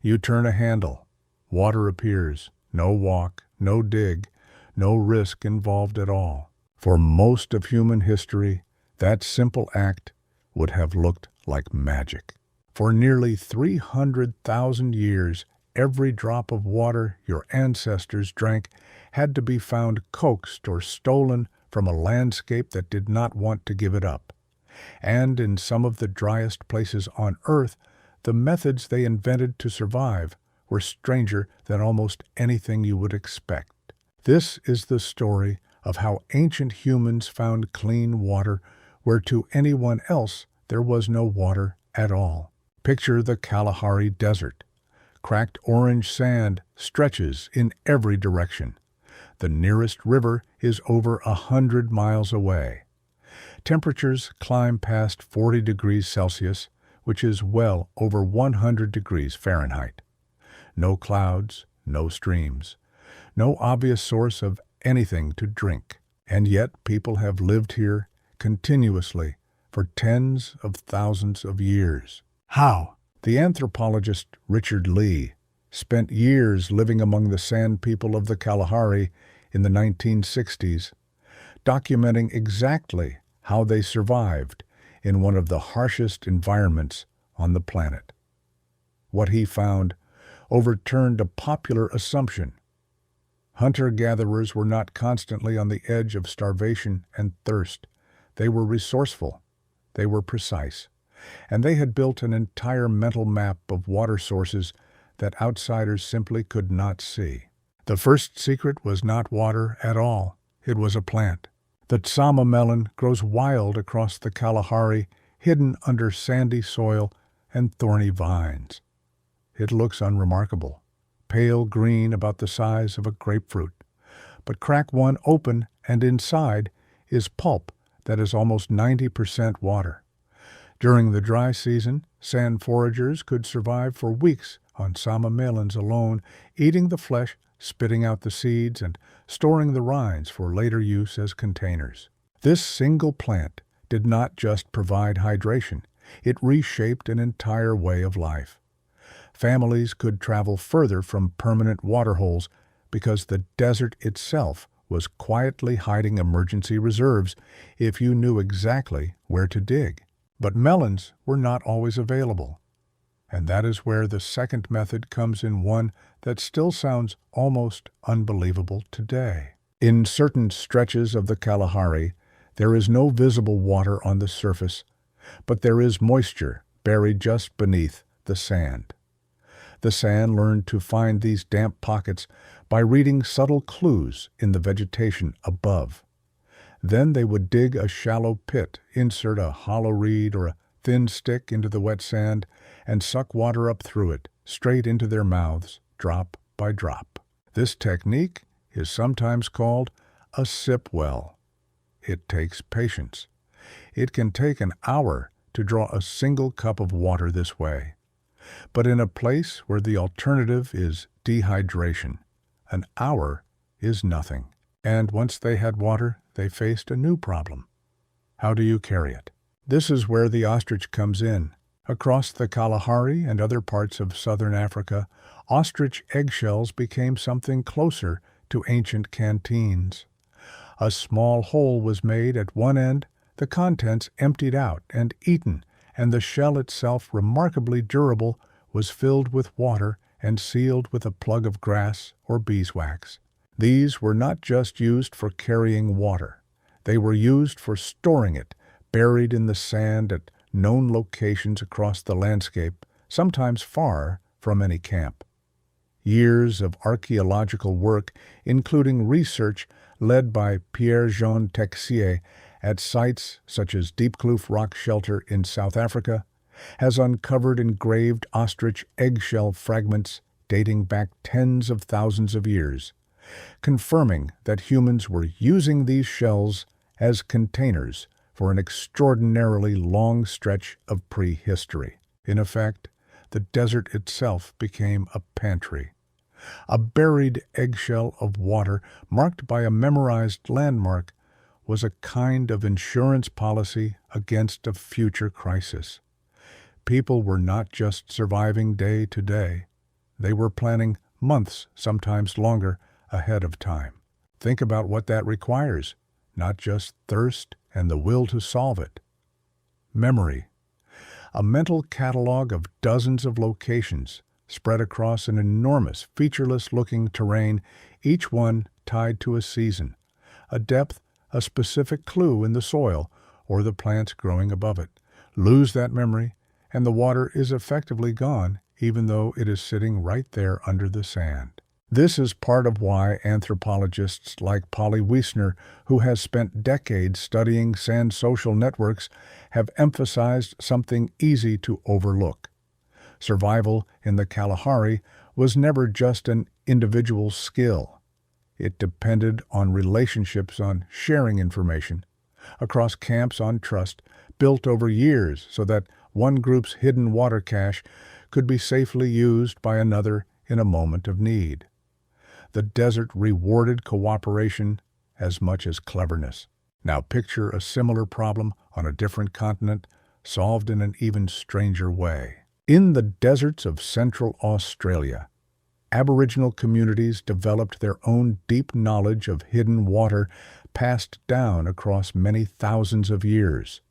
You turn a handle, water appears, no walk, no dig, no risk involved at all. For most of human history, that simple act would have looked like magic. For nearly 300,000 years, every drop of water your ancestors drank had to be found coaxed or stolen from a landscape that did not want to give it up. And in some of the driest places on Earth, the methods they invented to survive were stranger than almost anything you would expect. This is the story of how ancient humans found clean water where to anyone else there was no water at all. Picture the Kalahari Desert. Cracked orange sand stretches in every direction. The nearest river is over 100 miles away. Temperatures climb past 40 degrees Celsius, which is well over 100 degrees Fahrenheit. No clouds, no streams, no obvious source of anything to drink. And yet people have lived here continuously for tens of thousands of years. How? The anthropologist Richard Lee spent years living among the Sand people of the Kalahari in the 1960s, documenting exactly how they survived in one of the harshest environments on the planet. What he found overturned a popular assumption. Hunter-gatherers were not constantly on the edge of starvation and thirst. They were resourceful, they were precise, and they had built an entire mental map of water sources that outsiders simply could not see. The first secret was not water at all, it was a plant. The tsamma melon grows wild across the Kalahari, hidden under sandy soil and thorny vines. It looks unremarkable, pale green about the size of a grapefruit. But crack one open and inside is pulp that is almost 90% water. During the dry season, sand foragers could survive for weeks on tsamma melons alone, eating the flesh, spitting out the seeds, and storing the rinds for later use as containers. This single plant did not just provide hydration, it reshaped an entire way of life. Families could travel further from permanent waterholes because the desert itself was quietly hiding emergency reserves if you knew exactly where to dig. But melons were not always available. And that is where the second method comes in, one that still sounds almost unbelievable today. In certain stretches of the Kalahari, there is no visible water on the surface, but there is moisture buried just beneath the sand. The sand learned to find these damp pockets by reading subtle clues in the vegetation above. Then they would dig a shallow pit, insert a hollow reed or a thin stick into the wet sand, and suck water up through it, straight into their mouths, drop by drop. This technique is sometimes called a sip well. It takes patience. It can take an hour to draw a single cup of water this way. But in a place where the alternative is dehydration, an hour is nothing. And once they had water, they faced a new problem. How do you carry it? This is where the ostrich comes in. Across the Kalahari and other parts of southern Africa, ostrich eggshells became something closer to ancient canteens. A small hole was made at one end, the contents emptied out and eaten, and the shell itself, remarkably durable, was filled with water and sealed with a plug of grass or beeswax. These were not just used for carrying water. They were used for storing it, buried in the sand at known locations across the landscape, sometimes far from any camp. Years of archaeological work, including research led by Pierre-Jean Texier at sites such as Diepkloof Rock Shelter in South Africa, has uncovered engraved ostrich eggshell fragments dating back tens of thousands of years, confirming that humans were using these shells as containers for an extraordinarily long stretch of prehistory. In effect, the desert itself became a pantry. A buried eggshell of water marked by a memorized landmark was a kind of insurance policy against a future crisis. People were not just surviving day to day. They were planning months, sometimes longer, ahead of time. Think about what that requires, not just thirst and the will to solve it. Memory. A mental catalog of dozens of locations spread across an enormous, featureless-looking terrain, each one tied to a season, a depth, a specific clue in the soil or the plants growing above it. Lose that memory, and the water is effectively gone, even though it is sitting right there under the sand. This is part of why anthropologists like Polly Wiesner, who has spent decades studying sand social networks, have emphasized something easy to overlook. Survival in the Kalahari was never just an individual skill. It depended on relationships, on sharing information, across camps on trust, built over years so that one group's hidden water cache could be safely used by another in a moment of need. The desert rewarded cooperation as much as cleverness. Now picture a similar problem on a different continent, solved in an even stranger way. In the deserts of Central Australia, Aboriginal communities developed their own deep knowledge of hidden water passed down across many thousands of years.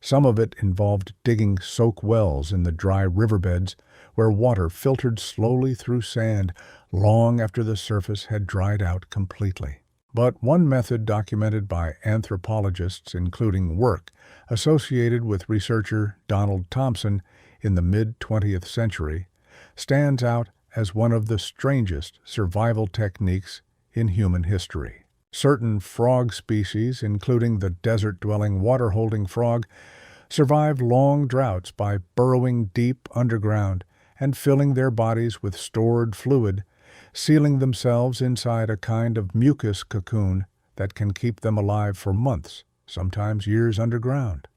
Some of it involved digging soak wells in the dry riverbeds where water filtered slowly through sand long after the surface had dried out completely. But one method documented by anthropologists, including work associated with researcher Donald Thompson in the mid-20th century, stands out as one of the strangest survival techniques in human history. Certain frog species, including the desert-dwelling water-holding frog, survive long droughts by burrowing deep underground and filling their bodies with stored fluid, sealing themselves inside a kind of mucus cocoon that can keep them alive for months, sometimes years underground.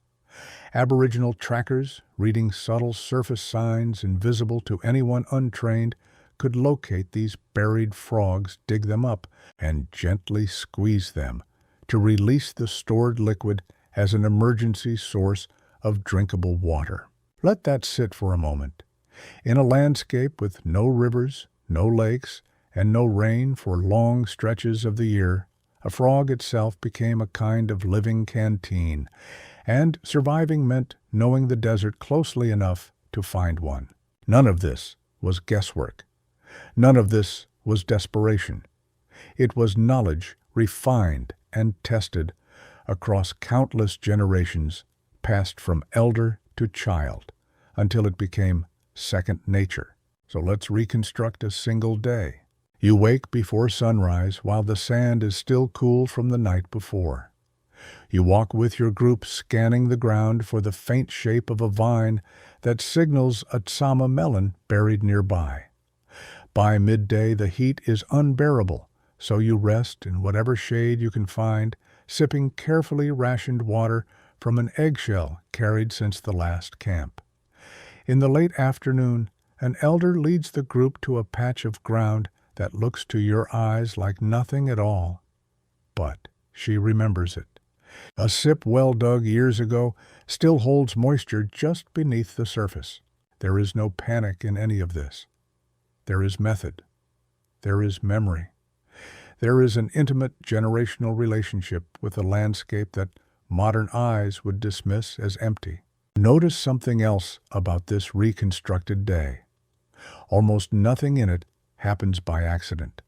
Aboriginal trackers, reading subtle surface signs invisible to anyone untrained, could locate these buried frogs, dig them up, and gently squeeze them to release the stored liquid as an emergency source of drinkable water. Let that sit for a moment. In a landscape with no rivers, no lakes, and no rain for long stretches of the year, a frog itself became a kind of living canteen, and surviving meant knowing the desert closely enough to find one. None of this was guesswork. None of this was desperation. It was knowledge refined and tested across countless generations, passed from elder to child, until it became second nature. So let's reconstruct a single day. You wake before sunrise while the sand is still cool from the night before. You walk with your group scanning the ground for the faint shape of a vine that signals a tsamma melon buried nearby. By midday, the heat is unbearable, so you rest in whatever shade you can find, sipping carefully rationed water from an eggshell carried since the last camp. In the late afternoon, an elder leads the group to a patch of ground that looks to your eyes like nothing at all. But she remembers it. A sip well dug years ago still holds moisture just beneath the surface. There is no panic in any of this. There is method. There is memory. There is an intimate generational relationship with a landscape that modern eyes would dismiss as empty. Notice something else about this reconstructed day. Almost nothing in it happens by accident.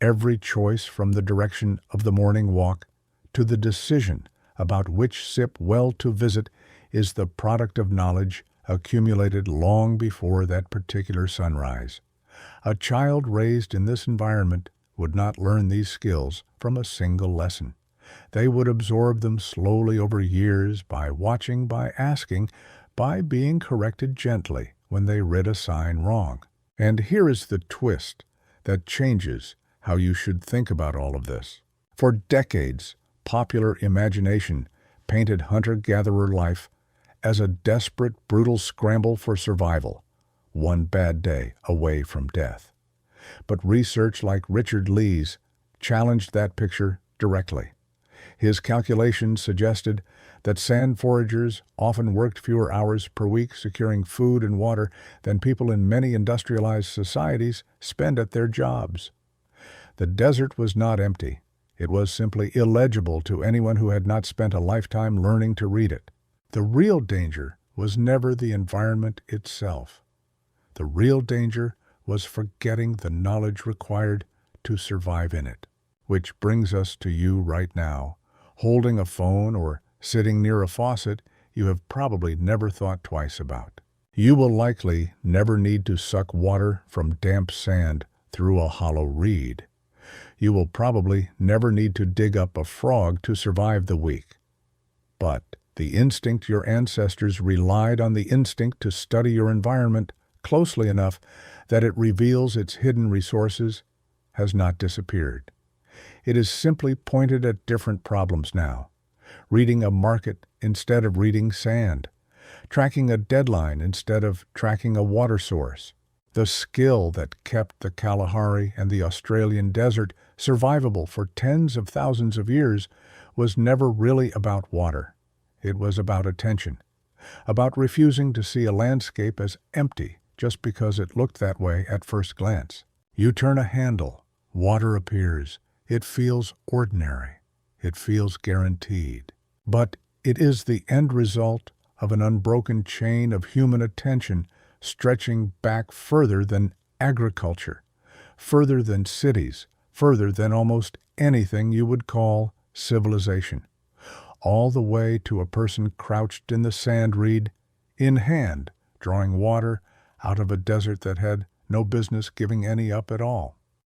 Every choice, from the direction of the morning walk to the decision about which sip well to visit, is the product of knowledge accumulated long before that particular sunrise. A child raised in this environment would not learn these skills from a single lesson. They would absorb them slowly over years by watching, by asking, by being corrected gently when they read a sign wrong. And here is the twist that changes how you should think about all of this. For decades, popular imagination painted hunter-gatherer life as a desperate, brutal scramble for survival, one bad day away from death. But research like Richard Lee's challenged that picture directly. His calculations suggested that sand foragers often worked fewer hours per week securing food and water than people in many industrialized societies spend at their jobs. The desert was not empty. It was simply illegible to anyone who had not spent a lifetime learning to read it. The real danger was never the environment itself. The real danger was forgetting the knowledge required to survive in it. Which brings us to you right now, holding a phone or sitting near a faucet you have probably never thought twice about. You will likely never need to suck water from damp sand through a hollow reed. You will probably never need to dig up a frog to survive the week. But the instinct your ancestors relied on the instinct to study your environment closely enough that it reveals its hidden resources has not disappeared. It is simply pointed at different problems now. Reading a market instead of reading sand. Tracking a deadline instead of tracking a water source. The skill that kept the Kalahari and the Australian desert survivable for tens of thousands of years was never really about water. It was about attention. About refusing to see a landscape as empty just because it looked that way at first glance. You turn a handle, water appears. It feels ordinary. It feels guaranteed. But it is the end result of an unbroken chain of human attention stretching back further than agriculture, further than cities, further than almost anything you would call civilization, all the way to a person crouched in the sand reed, in hand, drawing water out of a desert that had no business giving any up at all.